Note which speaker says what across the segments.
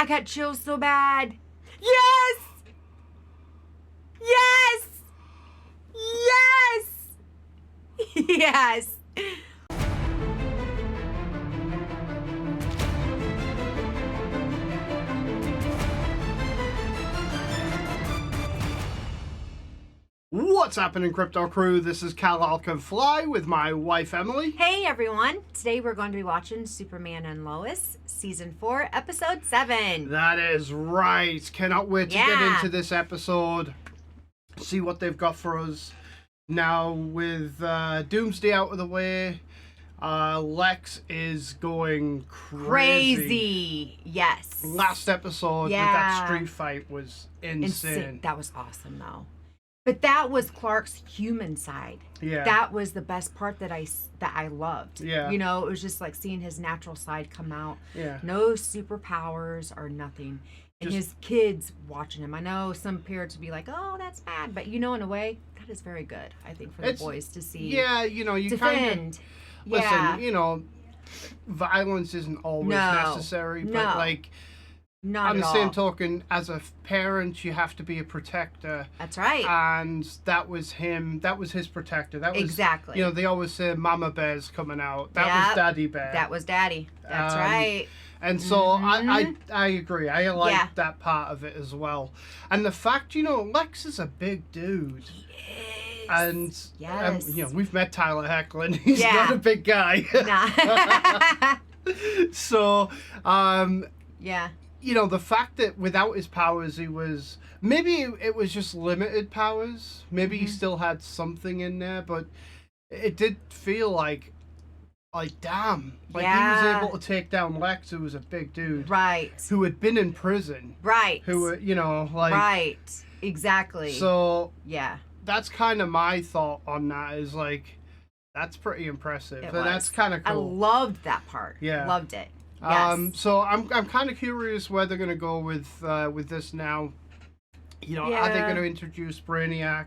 Speaker 1: I got chills so bad. Yes! Yes! Yes! Yes!
Speaker 2: What's happening, Crypto Crew? This is Cal Can Fly with my wife, Emily.
Speaker 1: Hey, everyone. Today we're going to be watching Superman and Lois, Season 4, Episode 7.
Speaker 2: That is right. Cannot wait to get into this episode. See what they've got for us. Now, with Doomsday out of the way, Lex is going crazy.
Speaker 1: Yes.
Speaker 2: Last episode with that street fight was insane.
Speaker 1: That was awesome, though. But that was Clark's human side.
Speaker 2: Yeah.
Speaker 1: That was the best part that I loved.
Speaker 2: Yeah.
Speaker 1: You know, it was just like seeing his natural side come out.
Speaker 2: Yeah.
Speaker 1: No superpowers or nothing. And his kids watching him. I know some parents would be like, oh, that's bad. But, you know, in a way, that is very good, I think, for the boys to see.
Speaker 2: Yeah, you know, you kind of... Listen, you know, violence isn't always necessary. But, like...
Speaker 1: Not
Speaker 2: on
Speaker 1: at
Speaker 2: the
Speaker 1: all.
Speaker 2: same token, as a parent, you have to be a protector.
Speaker 1: That's right.
Speaker 2: And that was him. That was his protector. That was
Speaker 1: exactly.
Speaker 2: You know, they always say Mama Bear's coming out. That was Daddy Bear.
Speaker 1: That was Daddy. That's right.
Speaker 2: And so I agree. I like that part of it as well. And the fact, you know, Lex is a big dude.
Speaker 1: He is.
Speaker 2: And you know, we've met Tyler Hoechlin. He's not a big guy.
Speaker 1: Nah.
Speaker 2: So,
Speaker 1: yeah.
Speaker 2: You know, the fact that without his powers, he was... Maybe it was just limited powers. Maybe he still had something in there, but it did feel like damn. Like, he was able to take down Lex, who was a big dude.
Speaker 1: Right.
Speaker 2: Who had been in prison.
Speaker 1: Right.
Speaker 2: Who, you know, like...
Speaker 1: Right. Exactly.
Speaker 2: So...
Speaker 1: Yeah.
Speaker 2: That's kind of my thought on that, is like... That's pretty impressive. So that's kind of cool.
Speaker 1: I loved that part.
Speaker 2: Yeah.
Speaker 1: Loved it. Yes.
Speaker 2: So I'm kind of curious where they're gonna go with this now. You know, are they gonna introduce Brainiac?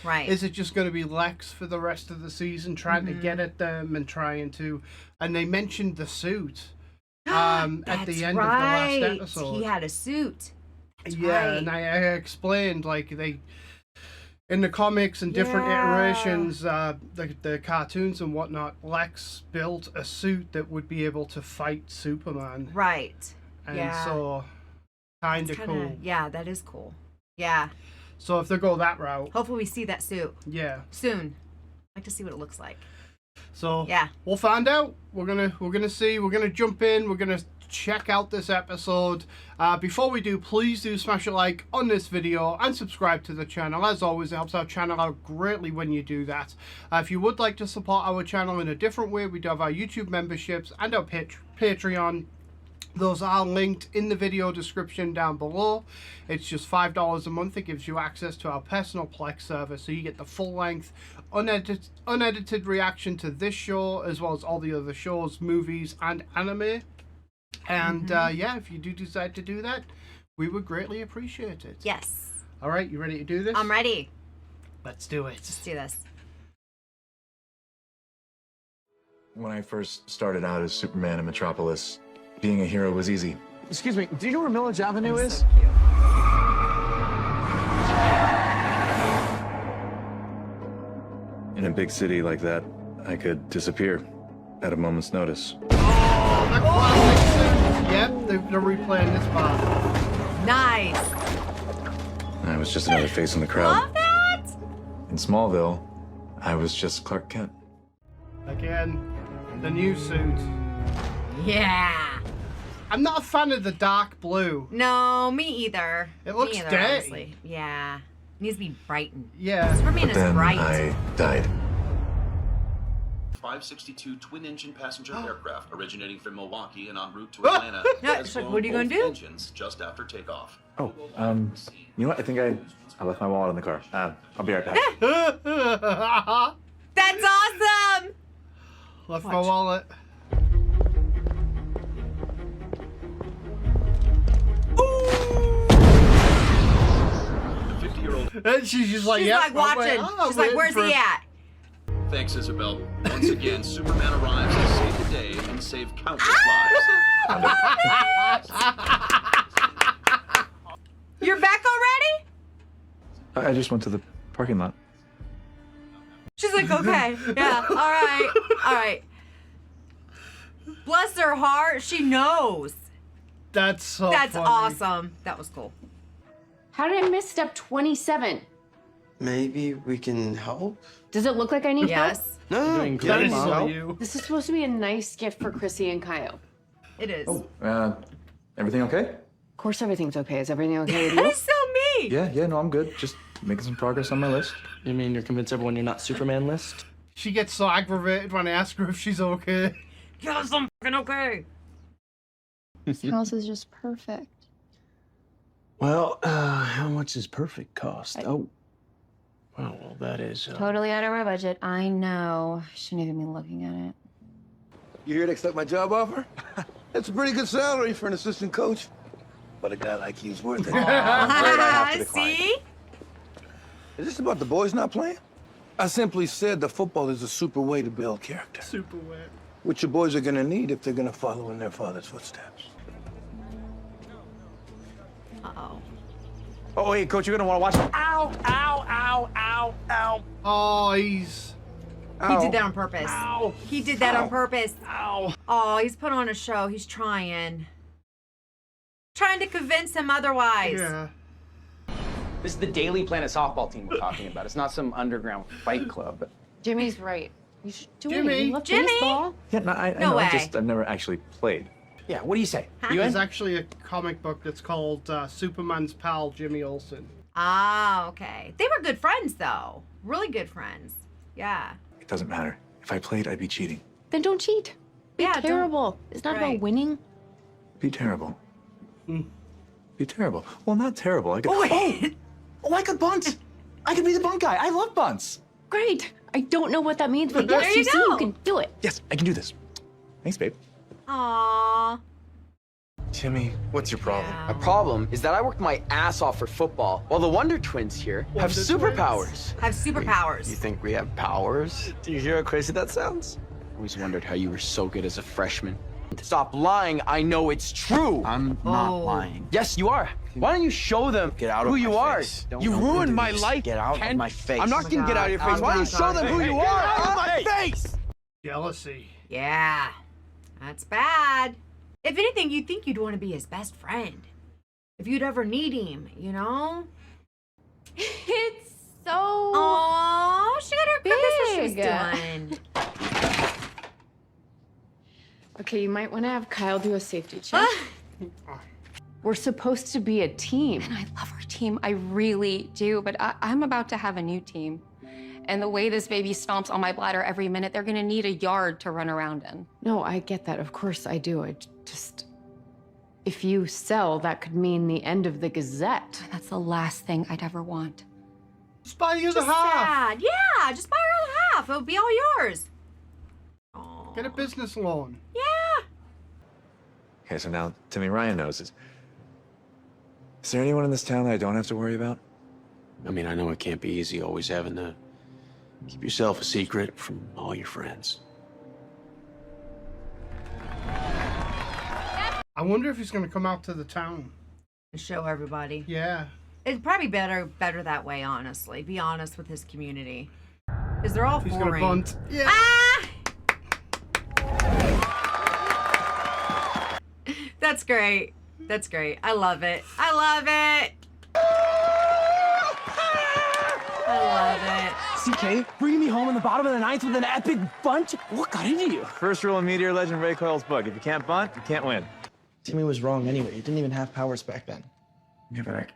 Speaker 1: Right.
Speaker 2: Is it just gonna be Lex for the rest of the season, trying to get at them and trying to? And they mentioned the suit at the end of the last episode.
Speaker 1: He had a suit. That's
Speaker 2: and I explained like they. In the comics and different iterations, the cartoons and whatnot, Lex built a suit that would be able to fight Superman.
Speaker 1: Right.
Speaker 2: And so, kind of cool.
Speaker 1: Yeah, that is cool. Yeah.
Speaker 2: So if they go that route.
Speaker 1: Hopefully we see that suit.
Speaker 2: Yeah.
Speaker 1: Soon. I'd like to see what it looks like.
Speaker 2: So, we'll find out. We're gonna see. We're gonna jump in. We're gonna check out this episode. Before we do, please do smash a like on this video and subscribe to the channel. As always, it helps our channel out greatly when you do that. If you would like to support our channel in a different way, we do have our YouTube memberships and our Patreon. Those are linked in the video description down below. It's just $5 a month. It gives you access to our personal Plex server, so you get the full-length, unedited reaction to this show, as well as all the other shows, movies, and anime. And if you do decide to do that, we would greatly appreciate it.
Speaker 1: Yes.
Speaker 2: All right, you ready to do this?
Speaker 1: I'm ready.
Speaker 2: Let's do it.
Speaker 1: Let's do this.
Speaker 3: When I first started out as Superman in Metropolis, being a hero was easy.
Speaker 4: Excuse me, do you know where Millage Avenue is?
Speaker 1: So cute.
Speaker 3: In a big city like that, I could disappear at a moment's notice.
Speaker 2: Oh, the classic suit. Yep, they're replaying this part.
Speaker 1: Nice.
Speaker 3: I was just another face in the crowd.
Speaker 1: Love that.
Speaker 3: In Smallville, I was just Clark Kent.
Speaker 2: Again, the new suit.
Speaker 1: Yeah.
Speaker 2: I'm not a fan of the dark blue.
Speaker 1: No, me either.
Speaker 2: It looks dirty.
Speaker 1: Honestly. Yeah. It needs to be brightened.
Speaker 2: Yeah.
Speaker 1: Superman is
Speaker 3: Then
Speaker 1: bright.
Speaker 3: I died.
Speaker 5: 562 twin-engine passenger aircraft originating from Milwaukee and en route to Atlanta.
Speaker 1: It's like, what are you going to do?
Speaker 5: Engines just after takeoff.
Speaker 3: Oh, you know what? I think I left my wallet in the car. I'll be right back.
Speaker 1: That's awesome.
Speaker 2: Left my wallet.
Speaker 5: The 50-year-old.
Speaker 2: And she's just like,
Speaker 1: She's
Speaker 2: yep,
Speaker 1: like watching. She's like, where's he at?
Speaker 5: Thanks, Isabel. Once again, Superman arrives to save the day and save countless lives.
Speaker 3: I just went to the parking lot.
Speaker 1: She's like, okay, yeah, all right. Bless her heart, she knows.
Speaker 2: That's so
Speaker 1: That's
Speaker 2: funny.
Speaker 1: awesome. That was cool.
Speaker 6: How did I miss step 27?
Speaker 7: Maybe we can help?
Speaker 6: Does it look like I need help?
Speaker 1: Yes,
Speaker 7: No,
Speaker 4: doing
Speaker 2: That
Speaker 4: great,
Speaker 2: is
Speaker 4: Mom.
Speaker 2: so you.
Speaker 6: This is supposed to be a nice gift for Chrissy and Kyle.
Speaker 1: it is.
Speaker 3: Everything okay?
Speaker 6: Of course everything's okay. Is everything okay with
Speaker 1: That
Speaker 6: you?
Speaker 1: is so me.
Speaker 3: Yeah, no, I'm good. Just making some progress on my list.
Speaker 4: You mean you're convinced everyone you're not Superman list?
Speaker 2: She gets so aggravated when I ask her if she's okay.
Speaker 1: Yes, I'm fucking okay.
Speaker 8: This house is just perfect.
Speaker 7: Well, how much does perfect cost? Oh. Well, that is...
Speaker 8: Totally out of our budget. I know. Shouldn't even be looking at it.
Speaker 9: You here to accept my job offer? That's a pretty good salary for an assistant coach. But a guy like you's worth it. I'm afraid I have to decline.
Speaker 1: See?
Speaker 9: Is this about the boys not playing? I simply said the football is a super way to build character,
Speaker 2: Super wet.
Speaker 9: which your boys are gonna need if they're gonna follow in their father's footsteps.
Speaker 1: Uh-oh.
Speaker 4: Oh, hey, Coach, you're gonna want to watch. Ow, ow, ow, ow, ow,
Speaker 2: Oh, he's...
Speaker 1: He did that on purpose.
Speaker 4: ow,
Speaker 1: He did that on purpose.
Speaker 4: ow.
Speaker 1: Oh, he's put on a show. He's trying. Trying to convince him otherwise.
Speaker 2: Yeah.
Speaker 10: This is the Daily Planet softball team we're talking about. It's not some underground fight club.
Speaker 6: Jimmy's right. You should do
Speaker 2: Jimmy.
Speaker 6: it. You love
Speaker 1: Jimmy.
Speaker 6: baseball.
Speaker 3: Yeah, no, I
Speaker 1: No
Speaker 3: know.
Speaker 1: way.
Speaker 3: I've never actually played.
Speaker 10: Yeah, what do you say?
Speaker 1: Huh?
Speaker 10: You
Speaker 2: There's
Speaker 10: in?
Speaker 2: actually a comic book that's called Superman's pal, Jimmy Olsen.
Speaker 1: Ah, okay. They were good friends, though. Really good friends. Yeah.
Speaker 3: It doesn't matter. If I played, I'd be cheating.
Speaker 6: Then don't cheat. Be
Speaker 1: Yeah, don't-
Speaker 6: terrible. It's not
Speaker 1: Right.
Speaker 6: about winning.
Speaker 3: Be terrible. Be terrible. Well, not terrible. I could.
Speaker 1: Oh, wait.
Speaker 4: Oh, I could bunt. I could be the bunt guy. I love bunts.
Speaker 6: Great. I don't know what that means, but
Speaker 1: There
Speaker 6: yes,
Speaker 1: you
Speaker 6: you see,
Speaker 1: go.
Speaker 6: you can do it.
Speaker 3: Yes, I can do this. Thanks, babe.
Speaker 1: Aww.
Speaker 3: Timmy, what's your problem?
Speaker 1: Yeah.
Speaker 10: My problem is that I worked my ass off for football, while the Wonder Twins here have
Speaker 2: Wonder
Speaker 10: superpowers.
Speaker 1: Have superpowers.
Speaker 7: You think we have powers?
Speaker 10: Do you hear how crazy that sounds? I always wondered how you were so good as a freshman. Stop lying. I know it's true.
Speaker 7: I'm not lying.
Speaker 10: Yes, you are. Why don't you show them
Speaker 7: Get out
Speaker 10: who
Speaker 7: of
Speaker 10: you
Speaker 7: my
Speaker 10: are?
Speaker 7: face.
Speaker 10: You
Speaker 7: Don't
Speaker 10: ruined
Speaker 7: do
Speaker 10: my
Speaker 7: this.
Speaker 10: life.
Speaker 7: Get out
Speaker 10: Ken.
Speaker 7: of my face.
Speaker 10: I'm not
Speaker 1: Oh
Speaker 10: gonna
Speaker 1: my
Speaker 10: get out of your
Speaker 1: God.
Speaker 10: face. Why don't you
Speaker 1: Oh
Speaker 10: show
Speaker 1: my
Speaker 10: them
Speaker 1: God.
Speaker 10: who you
Speaker 7: Get
Speaker 10: are?
Speaker 7: out of my
Speaker 10: face!
Speaker 2: Jealousy.
Speaker 1: Yeah. That's bad. If anything, you'd think you'd want to be his best friend. If you'd ever need him, you know?
Speaker 6: It's so
Speaker 1: Oh, she got her
Speaker 6: big.
Speaker 1: That's what she was doing.
Speaker 6: Okay, you might want to have Kyle do a safety check. We're supposed to be a team.
Speaker 8: And I love our team. I really do. But I'm about to have a new team. And the way this baby stomps on my bladder every minute, they're going to need a yard to run around in.
Speaker 6: No, I get that. Of course I do. I just... If you sell, that could mean the end of the Gazette.
Speaker 8: That's the last thing I'd ever want.
Speaker 2: Just buy the other
Speaker 1: Just
Speaker 2: half.
Speaker 1: sad. Yeah, just buy her other half. It'll be all yours. Aw.
Speaker 2: Get a business loan.
Speaker 1: Yeah.
Speaker 3: Okay, so now Timmy Ryan knows. Is there anyone in this town that I don't have to worry about?
Speaker 7: I mean, I know it can't be easy always having to keep yourself a secret from all your friends.
Speaker 2: I wonder if he's going to come out to the town.
Speaker 1: And show everybody.
Speaker 2: Yeah.
Speaker 1: It's probably better that way, honestly. Be honest with his community. Because they're all
Speaker 2: He's
Speaker 1: foreign.
Speaker 2: going to bunt. Yeah.
Speaker 1: Ah! That's great. That's great. I love it. I love it. I love it.
Speaker 4: CK, bringing me home in the bottom of the ninth with an epic bunch? What got into you?
Speaker 3: First rule of Meteor Legend Ray Coyle's book. If you can't bunt, you can't win.
Speaker 4: Timmy was wrong anyway. He didn't even have powers back then.
Speaker 11: Yeah, but I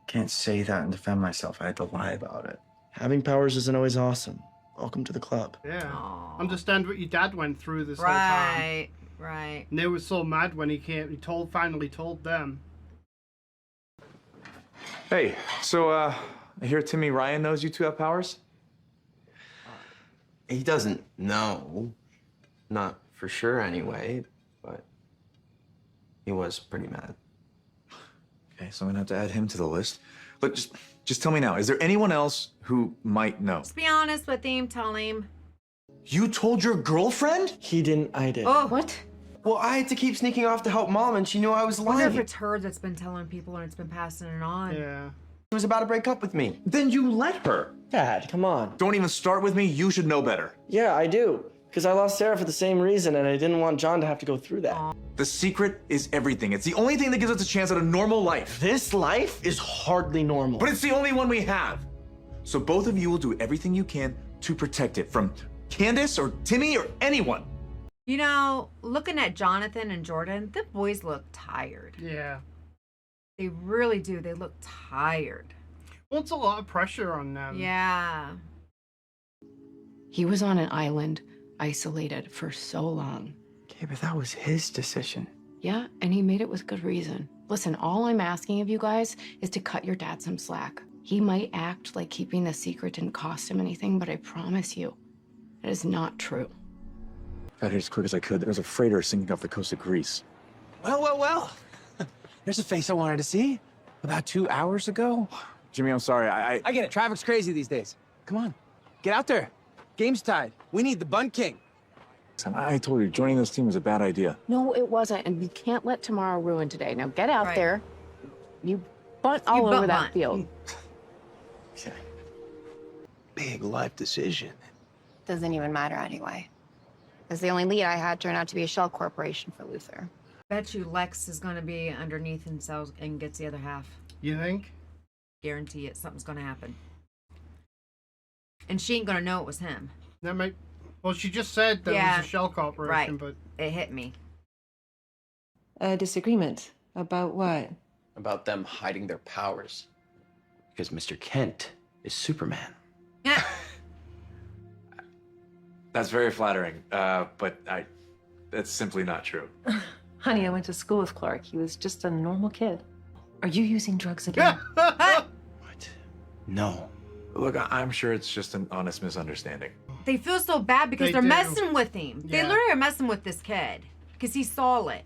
Speaker 11: can't say that and defend myself. I had to lie about it.
Speaker 4: Having powers isn't always awesome. Welcome to the club.
Speaker 2: Yeah.
Speaker 1: Aw.
Speaker 2: Understand what your dad went through this whole time.
Speaker 1: Right. Right.
Speaker 2: And they were so mad when he came. He finally told them.
Speaker 3: Hey, so I hear Timmy Ryan knows you two have powers?
Speaker 7: He doesn't know. Not for sure anyway, but he was pretty mad.
Speaker 3: Okay, so I'm gonna have to add him to the list. Look, just tell me now, is there anyone else who might know?
Speaker 1: Just be honest with him. Tell him.
Speaker 4: You told your girlfriend? He didn't, I did.
Speaker 1: Oh.
Speaker 6: What?
Speaker 7: Well, I had to keep sneaking off to help Mom, and she knew I was
Speaker 1: I wonder if
Speaker 7: lying.
Speaker 1: it's her that's been telling people and it's been passing it on.
Speaker 2: Yeah.
Speaker 7: was about to break up with me.
Speaker 3: Then you let her.
Speaker 12: Dad, come on.
Speaker 3: Don't even start with me. You should know better.
Speaker 12: Yeah, I do. Because I lost Sarah for the same reason, and I didn't want John to have to go through that.
Speaker 3: The secret is everything. It's the only thing that gives us a chance at a normal life.
Speaker 12: This life is hardly normal.
Speaker 3: But it's the only one we have. So both of you will do everything you can to protect it from Candace or Timmy or anyone.
Speaker 1: You know, looking at Jonathan and Jordan, the boys look tired.
Speaker 2: Yeah.
Speaker 1: They really do. They look tired.
Speaker 2: Well, it's a lot of pressure on them.
Speaker 1: Yeah.
Speaker 6: He was on an island, isolated for so long.
Speaker 11: Okay, but that was his decision.
Speaker 6: Yeah, and he made it with good reason. Listen, all I'm asking of you guys is to cut your dad some slack. He might act like keeping the secret didn't cost him anything, but I promise you, it is not true.
Speaker 3: Got here as quick as I could. There was a freighter sinking off the coast of Greece.
Speaker 10: Well. There's a face I wanted to see. About 2 hours ago.
Speaker 3: Jimmy, I'm sorry.
Speaker 10: I get it. Traffic's crazy these days. Come on. Get out there. Game's tied. We need the Bun King.
Speaker 3: I told you, joining this team was a bad idea.
Speaker 6: No, it wasn't, and we can't let tomorrow ruin today. Now get out
Speaker 1: Right.
Speaker 6: there. You bunt all over that field.
Speaker 9: Big life decision.
Speaker 8: Doesn't even matter anyway. Because the only lead I had turned out to be a shell corporation for Luther.
Speaker 1: Bet you Lex is going to be underneath and sells and gets the other half.
Speaker 2: You think?
Speaker 1: Guarantee it. Something's going to happen. And she ain't going to know it was him.
Speaker 2: That might. Well, she just said that it was a shell corporation,
Speaker 1: right.
Speaker 2: but
Speaker 1: it hit me.
Speaker 13: A disagreement about what?
Speaker 7: About them hiding their powers. Because Mr. Kent is Superman.
Speaker 1: Yeah.
Speaker 3: That's very flattering, but that's simply not true.
Speaker 13: Honey, I went to school with Clark. He was just a normal kid. Are you using drugs again?
Speaker 7: What? No.
Speaker 3: Look, I'm sure it's just an honest misunderstanding.
Speaker 1: They feel so bad because
Speaker 2: They
Speaker 1: they're
Speaker 2: do.
Speaker 1: messing with him. They
Speaker 2: Yeah.
Speaker 1: literally are messing with this kid because he saw it.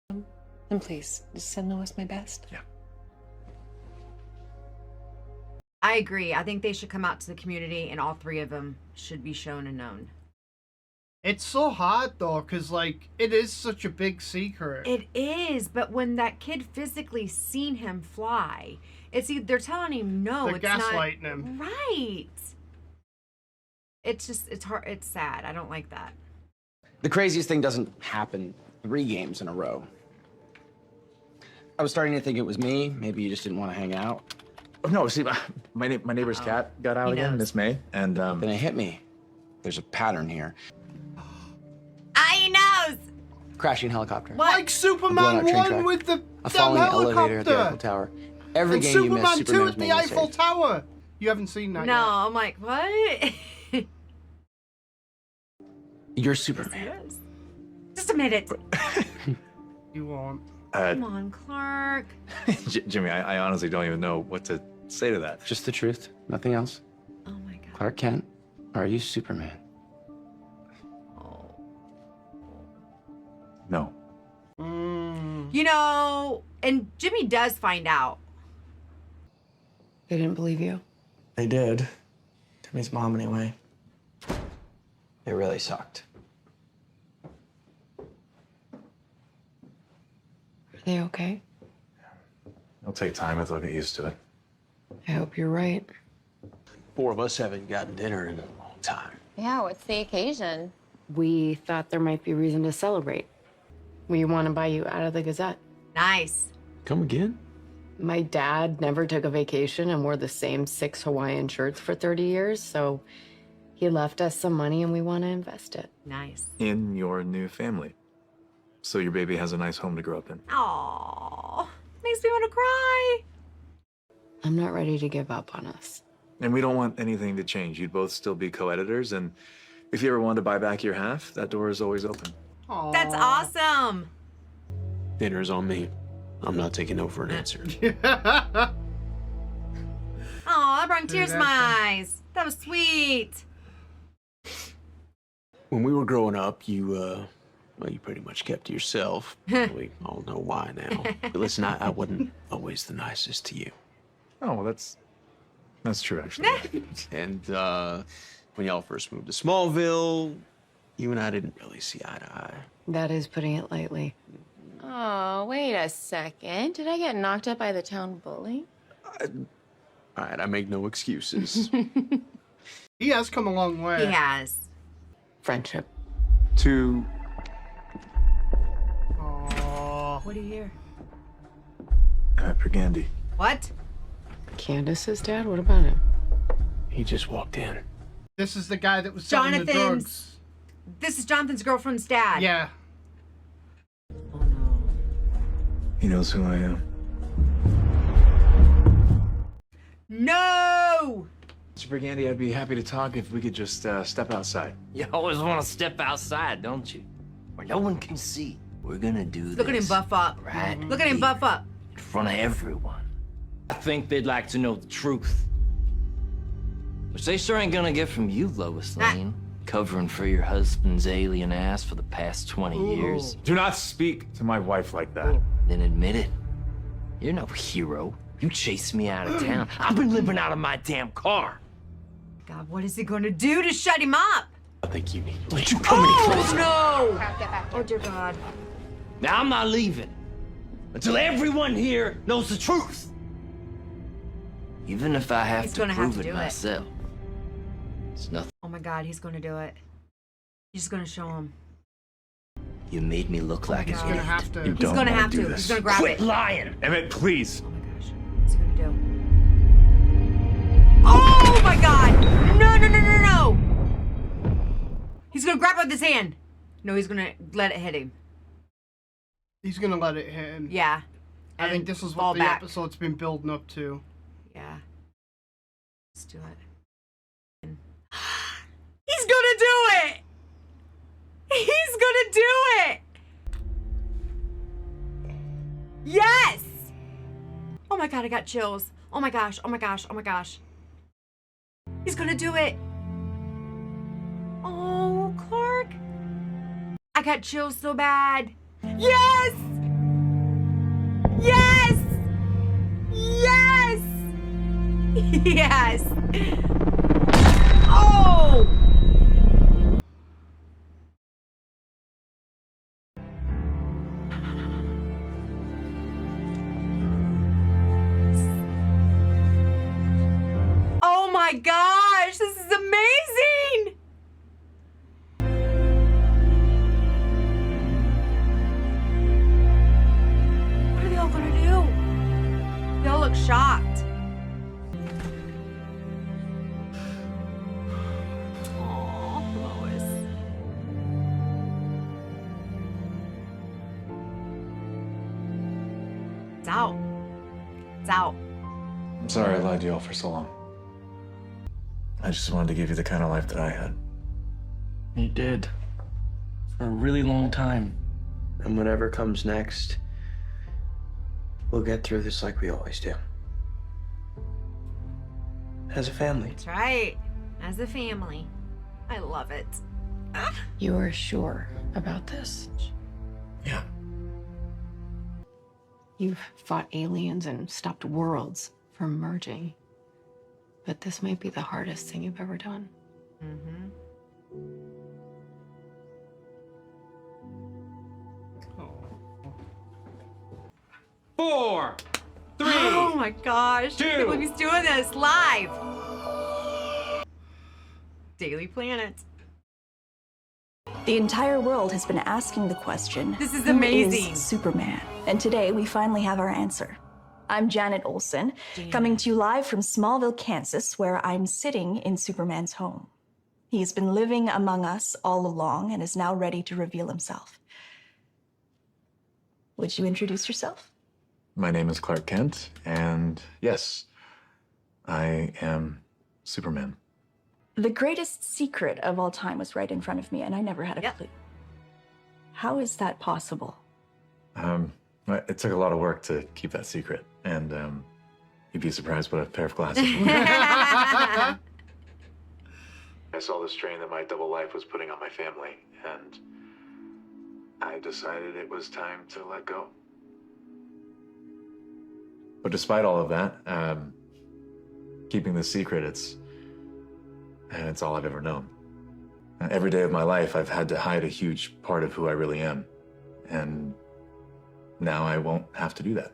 Speaker 13: And please, just send Lois my best.
Speaker 3: Yeah.
Speaker 1: I agree. I think they should come out to the community and all three of them should be shown and known.
Speaker 2: it's so hard though, because like it is such a big secret.
Speaker 1: It is, but when that kid physically seen him fly, they're telling him no,
Speaker 2: They're
Speaker 1: it's not
Speaker 2: gaslighting him.
Speaker 1: right. It's just it's hard. It's sad. I don't like that.
Speaker 10: The craziest thing doesn't happen 3 games in a row. I was starting to think it was me. Maybe you just didn't want to hang out.
Speaker 3: Oh, no, see, my neighbor's cat got out
Speaker 1: He
Speaker 3: again,
Speaker 1: knows.
Speaker 3: Miss May, and
Speaker 10: Then it hit me. There's a pattern here.
Speaker 1: He knows.
Speaker 10: Crashing helicopter.
Speaker 1: What?
Speaker 2: Like Superman
Speaker 10: blown-out train
Speaker 2: 1
Speaker 10: track.
Speaker 2: with the
Speaker 10: A
Speaker 2: damn
Speaker 10: falling elevator at the Eiffel
Speaker 2: helicopter.
Speaker 10: Tower. Every
Speaker 2: And
Speaker 10: game you
Speaker 2: Superman
Speaker 10: miss,
Speaker 2: 2
Speaker 10: Superman's
Speaker 2: at the
Speaker 10: making a
Speaker 2: Eiffel
Speaker 10: save.
Speaker 2: Tower. You haven't seen that
Speaker 1: No,
Speaker 2: yet.
Speaker 1: I'm like, what?
Speaker 10: You're Superman.
Speaker 1: Just a minute.
Speaker 2: You won't.
Speaker 1: Come on, Clark.
Speaker 3: Jimmy, I honestly don't even know what to say to that.
Speaker 10: Just the truth. Nothing else.
Speaker 1: Oh my God.
Speaker 10: Clark Kent, are you Superman?
Speaker 1: Oh.
Speaker 3: No.
Speaker 1: You know, and Jimmy does find out.
Speaker 6: They didn't believe you?
Speaker 11: They did. Timmy's mom, anyway.
Speaker 7: It really sucked.
Speaker 6: Are they okay?
Speaker 3: It'll take time to get used to it.
Speaker 6: I hope you're right.
Speaker 9: 4 of us haven't gotten dinner in a long time.
Speaker 8: Yeah, what's the occasion?
Speaker 6: We thought there might be reason to celebrate. We want to buy you out of the Gazette.
Speaker 1: Nice.
Speaker 9: Come again?
Speaker 6: My dad never took a vacation and wore the same 6 Hawaiian shirts for 30 years, so he left us some money and we want to invest it.
Speaker 1: Nice.
Speaker 3: In your new family. So your baby has a nice home to grow up in.
Speaker 1: Aww. Makes me want to cry.
Speaker 6: I'm not ready to give up on us.
Speaker 3: And we don't want anything to change. You'd both still be co-editors, and if you ever wanted to buy back your half, that door is always open.
Speaker 2: Aww.
Speaker 1: That's awesome.
Speaker 9: Dinner's on me. I'm not taking no for an answer.
Speaker 1: Aw, that brought tears to my eyes. That was sweet.
Speaker 9: When we were growing up, you pretty much kept to yourself. We all know why now. But listen, I wasn't always the nicest to you.
Speaker 3: Oh, well, that's true, actually.
Speaker 9: And when y'all first moved to Smallville, you and I didn't really see eye to eye.
Speaker 6: That is putting it lightly.
Speaker 8: Oh, wait a second. Did I get knocked up by the town bully?
Speaker 7: All right, I make no excuses.
Speaker 2: He has come a long way.
Speaker 1: He has.
Speaker 7: Friendship. To
Speaker 1: What do you hear?
Speaker 3: For Gandhi.
Speaker 1: What?
Speaker 6: Candace's dad? What about him?
Speaker 7: he just walked in.
Speaker 2: This is the guy that was selling the drugs.
Speaker 1: This is Jonathan's girlfriend's dad.
Speaker 2: Yeah.
Speaker 3: He knows who I am.
Speaker 1: No!
Speaker 3: Mr. Briganti, I'd be happy to talk if we could just step outside.
Speaker 14: You always want to step outside, don't you? Where no one can see. We're gonna do this.
Speaker 1: Look at him buff up.
Speaker 14: Right.
Speaker 1: Look at him buff up.
Speaker 14: In front of everyone. I think they'd like to know the truth. Which they sure ain't gonna get from you, Lois Lane. Covering for your husband's alien ass for the past 20 years.
Speaker 3: Do not speak to my wife like that.
Speaker 14: Then admit it. You're no hero. You chased me out of town. I've been living out of my damn car.
Speaker 1: God, what is he going to do to shut him up?
Speaker 14: I think you need to let you come any closer.
Speaker 1: No! Oh, dear God.
Speaker 14: Now, I'm not leaving until everyone here knows the truth. Even if I have to prove it myself. It's nothing.
Speaker 1: Oh, my God, he's going to do it. He's going to show him.
Speaker 14: You made me look like an idiot.
Speaker 2: He's gonna have to.
Speaker 1: He's going to have to. He's going to grab
Speaker 14: Quit
Speaker 1: it.
Speaker 14: lying.
Speaker 3: Emmett, please.
Speaker 1: Oh, my gosh. What's he going to do? Oh, my God! No, no, no, no, no! He's going to grab it with his hand. No, he's going to let it hit him.
Speaker 2: He's gonna let it hit him.
Speaker 1: Yeah.
Speaker 2: I think this is what the episode's been building up to.
Speaker 1: Yeah. Let's do it. He's gonna do it! He's gonna do it! Yes! Oh my God, I got chills. Oh my gosh, oh my gosh, oh my gosh. He's gonna do it. Oh, Clark. I got chills so bad. Yes! Yes! Yes! Yes! Oh! Oh my gosh, this is amazing! What are they all gonna do? They all look shocked. Oh, Lois. It's out. It's out.
Speaker 3: I'm sorry I lied to y'all for so long. I just wanted to give you the kind of life that I had.
Speaker 12: You did. For a really long time.
Speaker 7: And whatever comes next, we'll get through this like we always do. As a family.
Speaker 1: That's right. As a family. I love it. Ah.
Speaker 6: You are sure about this?
Speaker 3: Yeah.
Speaker 6: You've fought aliens and stopped worlds from merging. But this might be the hardest thing you've ever done.
Speaker 1: Mm-hmm.
Speaker 14: 4, 3.
Speaker 1: Oh my gosh.
Speaker 14: 2.
Speaker 1: I can't believe he's doing this live. Daily Planet.
Speaker 15: The entire world has been asking the question,
Speaker 1: this is
Speaker 15: who
Speaker 1: amazing.
Speaker 15: is Superman? And today we finally have our answer. I'm Janet Olson, coming to you live from Smallville, Kansas, where I'm sitting in Superman's home. He's been living among us all along and is now ready to reveal himself. Would you introduce yourself?
Speaker 3: My name is Clark Kent, and yes, I am Superman.
Speaker 15: The greatest secret of all time was right in front of me, and I never had a clue. How is that possible?
Speaker 3: It took a lot of work to keep that secret, and you'd be surprised what a pair of glasses I saw the strain that my double life was putting on my family, and I decided it was time to let go. But despite all of that, keeping the secret, it's all I've ever known. Every day of my life, I've had to hide a huge part of who I really am, and now I won't have to do that.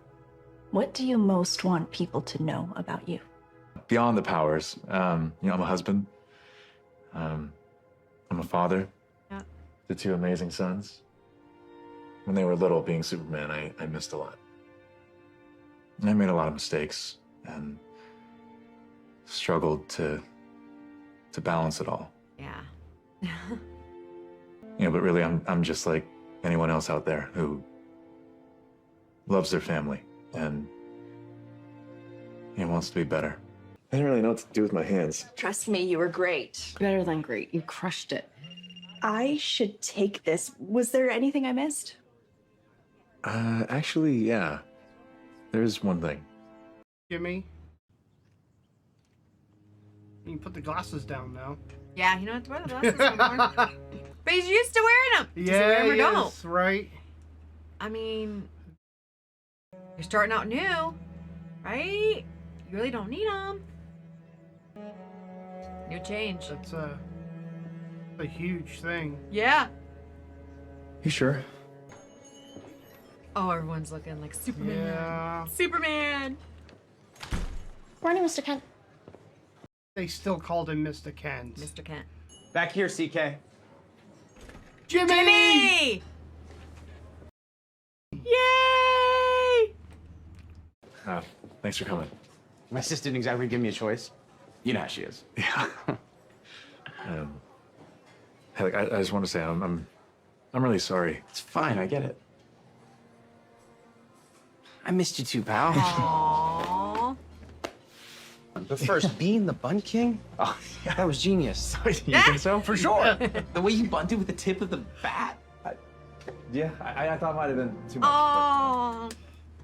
Speaker 15: What do you most want people to know about you?
Speaker 3: Beyond the powers, I'm a husband. I'm a father.
Speaker 1: Yeah.
Speaker 3: To 2 amazing sons. When they were little, being Superman, I missed a lot. And I made a lot of mistakes and struggled to balance it all.
Speaker 1: Yeah.
Speaker 3: But really, I'm just like anyone else out there who loves their family and wants to be better. I didn't really know what to do with my hands.
Speaker 15: Trust me, you were great.
Speaker 6: Better than great. You crushed it.
Speaker 15: I should take this. Was there anything I missed?
Speaker 3: Actually, yeah. There's one thing.
Speaker 2: Jimmy. You can put the glasses down now.
Speaker 1: Yeah, you don't have to wear the glasses anymore. But he's used to wearing them. Does he
Speaker 2: Yeah,
Speaker 1: wear 'em or
Speaker 2: he
Speaker 1: don't?
Speaker 2: is, right?
Speaker 1: I mean, you're starting out new, right? You really don't need them. New change.
Speaker 2: That's a huge thing.
Speaker 1: Yeah.
Speaker 3: You sure?
Speaker 1: Oh, everyone's looking like Superman.
Speaker 2: Yeah.
Speaker 1: Superman.
Speaker 15: Morning, Mr. Kent.
Speaker 2: They still called him Mr. Kent.
Speaker 1: Mr. Kent.
Speaker 10: Back here, CK.
Speaker 2: Jimmy!
Speaker 1: Yay!
Speaker 3: Thanks for coming.
Speaker 10: My sis didn't exactly give me a choice. You know how she is.
Speaker 3: Yeah. Hey, look, I just want to say I'm really sorry.
Speaker 10: It's fine, I get it. I missed you too, pal.
Speaker 1: Aww.
Speaker 10: But first, being the Bun King? Oh, yeah, that was genius.
Speaker 3: You think so?
Speaker 10: For sure. The way you bunted with the tip of the bat.
Speaker 3: Yeah, I thought it might have been too much.
Speaker 1: Oh,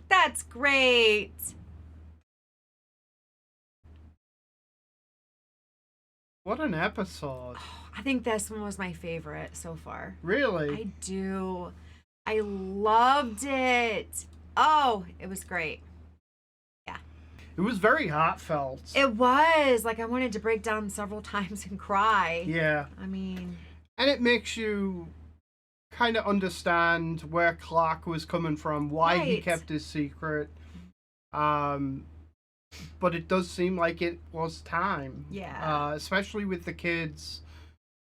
Speaker 1: that's great.
Speaker 2: What an episode.
Speaker 1: I think this one was my favorite so far.
Speaker 2: Really?
Speaker 1: I do. I loved it. Oh, it was great. Yeah.
Speaker 2: It was very heartfelt.
Speaker 1: It was. Like, I wanted to break down several times and cry.
Speaker 2: Yeah.
Speaker 1: I mean...
Speaker 2: And it makes you kind of understand where Clark was coming from, why he
Speaker 1: Right.
Speaker 2: kept his secret. But it does seem like it was time.
Speaker 1: Yeah.
Speaker 2: Especially with the kids,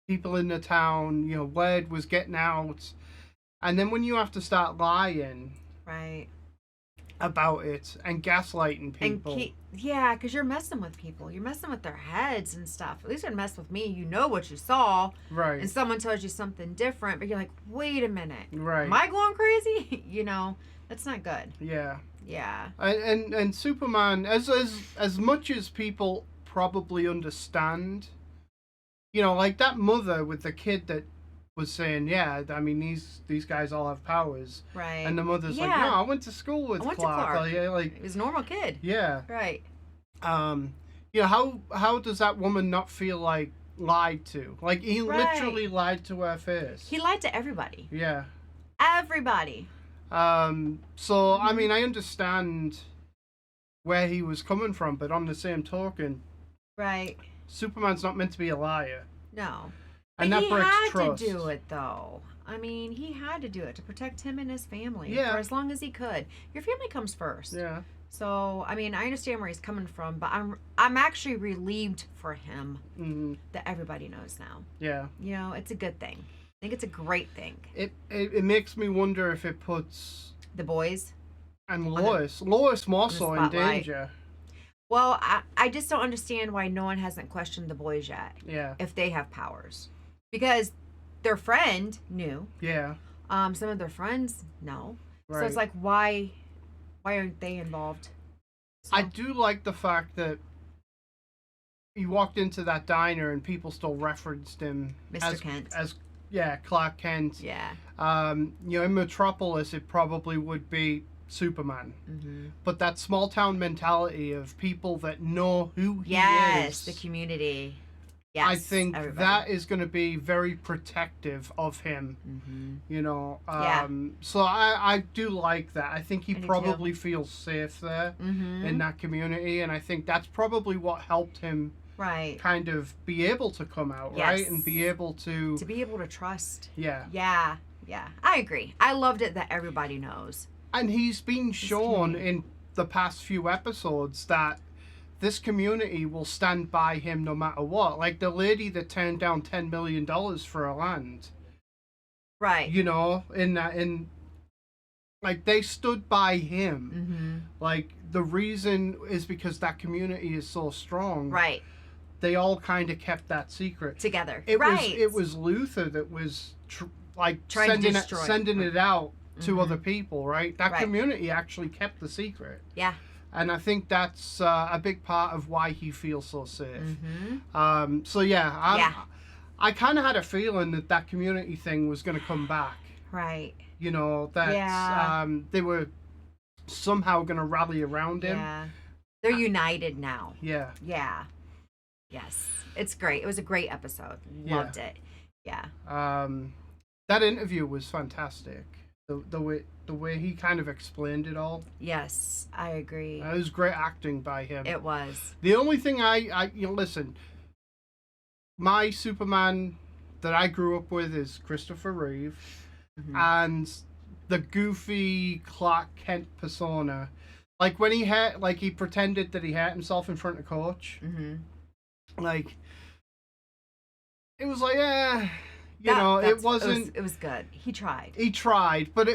Speaker 2: people in the town, word was getting out. And then when you have to start lying
Speaker 1: Right.
Speaker 2: about it and gaslighting people.
Speaker 1: And yeah, because you're messing with people. You're messing with their heads and stuff. At least you're messing with me. You know what you saw.
Speaker 2: Right.
Speaker 1: And someone tells you something different, but you're like, wait a minute.
Speaker 2: Right.
Speaker 1: Am I going crazy? That's not good.
Speaker 2: Yeah.
Speaker 1: Yeah.
Speaker 2: And Superman, as much as people probably understand, like that mother with the kid that was saying, yeah, I mean these guys all have powers,
Speaker 1: Right.
Speaker 2: and the mother's like, no, I went to school with Clark.
Speaker 1: He was a normal kid.
Speaker 2: Yeah.
Speaker 1: Right.
Speaker 2: How does that woman not feel like lied to? Like he
Speaker 1: Right.
Speaker 2: literally lied to her face.
Speaker 1: He lied to everybody.
Speaker 2: Yeah.
Speaker 1: Everybody.
Speaker 2: So I mean, I understand where he was coming from, but on the same token,
Speaker 1: Right.
Speaker 2: Superman's not meant to be a liar.
Speaker 1: No.
Speaker 2: And
Speaker 1: But
Speaker 2: that
Speaker 1: he
Speaker 2: breaks
Speaker 1: had
Speaker 2: trust.
Speaker 1: to do it, though. I mean, he had to do it to protect him and his family
Speaker 2: Yeah.
Speaker 1: for as long as he could. Your family comes first.
Speaker 2: Yeah.
Speaker 1: So, I mean, I understand where he's coming from, but I'm actually relieved for him that everybody knows now.
Speaker 2: Yeah.
Speaker 1: It's a good thing. I think it's a great thing.
Speaker 2: It makes me wonder if it puts
Speaker 1: the boys
Speaker 2: and Lois more so in
Speaker 1: spotlight.
Speaker 2: danger.
Speaker 1: Well, I just don't understand why no one hasn't questioned the boys yet.
Speaker 2: Yeah.
Speaker 1: If they have powers. Because their friend knew.
Speaker 2: Yeah.
Speaker 1: Some of their friends know. So
Speaker 2: Right.
Speaker 1: it's like, why aren't they involved?
Speaker 2: I do like the fact that he walked into that diner and people still referenced him
Speaker 1: Mr. Kent.
Speaker 2: as Clark Kent.
Speaker 1: Yeah.
Speaker 2: In Metropolis it probably would be Superman.
Speaker 1: Mm-hmm.
Speaker 2: But that small town mentality of people that know who he
Speaker 1: Yes,
Speaker 2: is.
Speaker 1: the community. Yes,
Speaker 2: I think
Speaker 1: everybody.
Speaker 2: that is going to be very protective of him.
Speaker 1: Mm-hmm.
Speaker 2: So I do like that. I think he
Speaker 1: I do
Speaker 2: probably feels safe there
Speaker 1: Mhm.
Speaker 2: in that community, and I think that's probably what helped him
Speaker 1: Right.
Speaker 2: kind of be able to come out, right? And be able to
Speaker 1: be able to trust.
Speaker 2: Yeah.
Speaker 1: Yeah. I agree. I loved it that everybody knows.
Speaker 2: And he's been shown in the past few episodes that this community will stand by him no matter what. Like the lady that turned down $10 million for her land.
Speaker 1: Right.
Speaker 2: You know, like they stood by him. Like the reason is because that community is so strong.
Speaker 1: Right.
Speaker 2: They all kind of kept that secret
Speaker 1: together.
Speaker 2: It was Luther that was sending it out to other people, right? That community actually kept the secret.
Speaker 1: Yeah.
Speaker 2: And I think that's a big part of why he feels so safe. So I kind of had a feeling that community thing was going to come back.
Speaker 1: Right.
Speaker 2: You know, that they were somehow going to rally around him.
Speaker 1: Yeah. They're united now.
Speaker 2: Yeah.
Speaker 1: Yeah. Yes. It's great. It was a great episode. Loved it. Yeah.
Speaker 2: That interview was fantastic. The way he kind of explained it all.
Speaker 1: Yes, I agree.
Speaker 2: It was great acting by him.
Speaker 1: It was.
Speaker 2: The only thing listen, my Superman that I grew up with is Christopher Reeve, and the goofy Clark Kent persona. Like when he pretended that he hurt himself in front of Coach. Like, it was like, it wasn't.
Speaker 1: It was good. He tried.
Speaker 2: He tried, but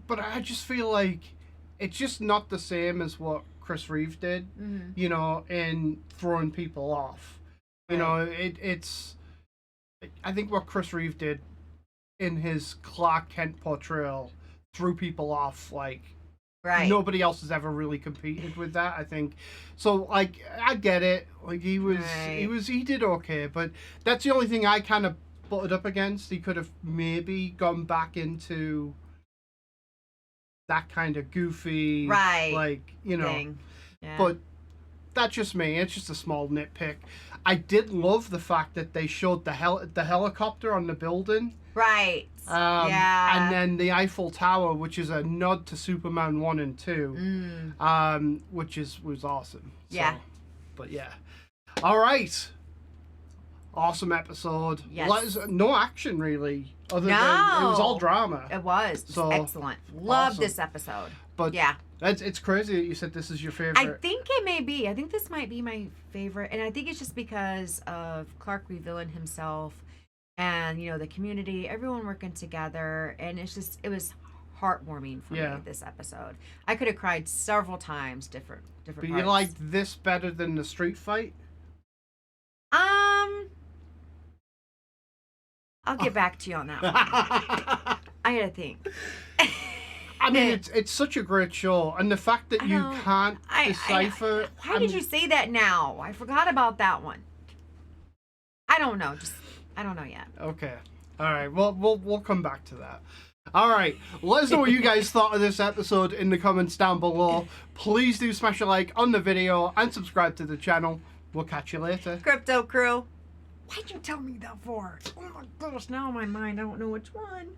Speaker 2: I just feel like it's just not the same as what Chris Reeve did. You know, in throwing people off. You know, it's. I think what Chris Reeve did in his Clark Kent portrayal threw people off like.
Speaker 1: Right.
Speaker 2: Nobody else has ever really competed with that, I think. So, like, I get it. Like, he did okay, but that's the only thing I kind of butted up against. He could have maybe gone back into that kind of goofy, like, you know.
Speaker 1: Thing. Yeah.
Speaker 2: But that's just me. It's just a small nitpick. I did love the fact that they showed the helicopter on the building.
Speaker 1: Right.
Speaker 2: And then the Eiffel Tower, which is a nod to Superman 1 and 2, which was awesome.
Speaker 1: Yeah.
Speaker 2: So, but yeah. All right. Awesome episode.
Speaker 1: Yes.
Speaker 2: No action, really. Other than it was all drama.
Speaker 1: It was.
Speaker 2: So,
Speaker 1: excellent. Love
Speaker 2: awesome.
Speaker 1: this episode.
Speaker 2: But
Speaker 1: yeah.
Speaker 2: It's crazy that you said this is your favorite.
Speaker 1: I think it may be. I think this might be my favorite. And I think it's just because of Clark revealing himself and, you know, the community, everyone working together. And it was heartwarming for me, this episode. I could have cried several times, different
Speaker 2: But
Speaker 1: parts.
Speaker 2: you liked this better than the street fight?
Speaker 1: I'll get back to you on that one. I gotta think.
Speaker 2: I mean, it's such a great show, and the fact that you can't decipher.
Speaker 1: Why did you say that now? I forgot about that one. I don't know. I don't know yet.
Speaker 2: Okay. All right. Well, we'll come back to that. All right. Let us know what you guys thought of this episode in the comments down below. Please do smash a like on the video and subscribe to the channel. We'll catch you later.
Speaker 1: Crypto Crew. Why'd you tell me that for? Oh my gosh, now in my mind, I don't know which one.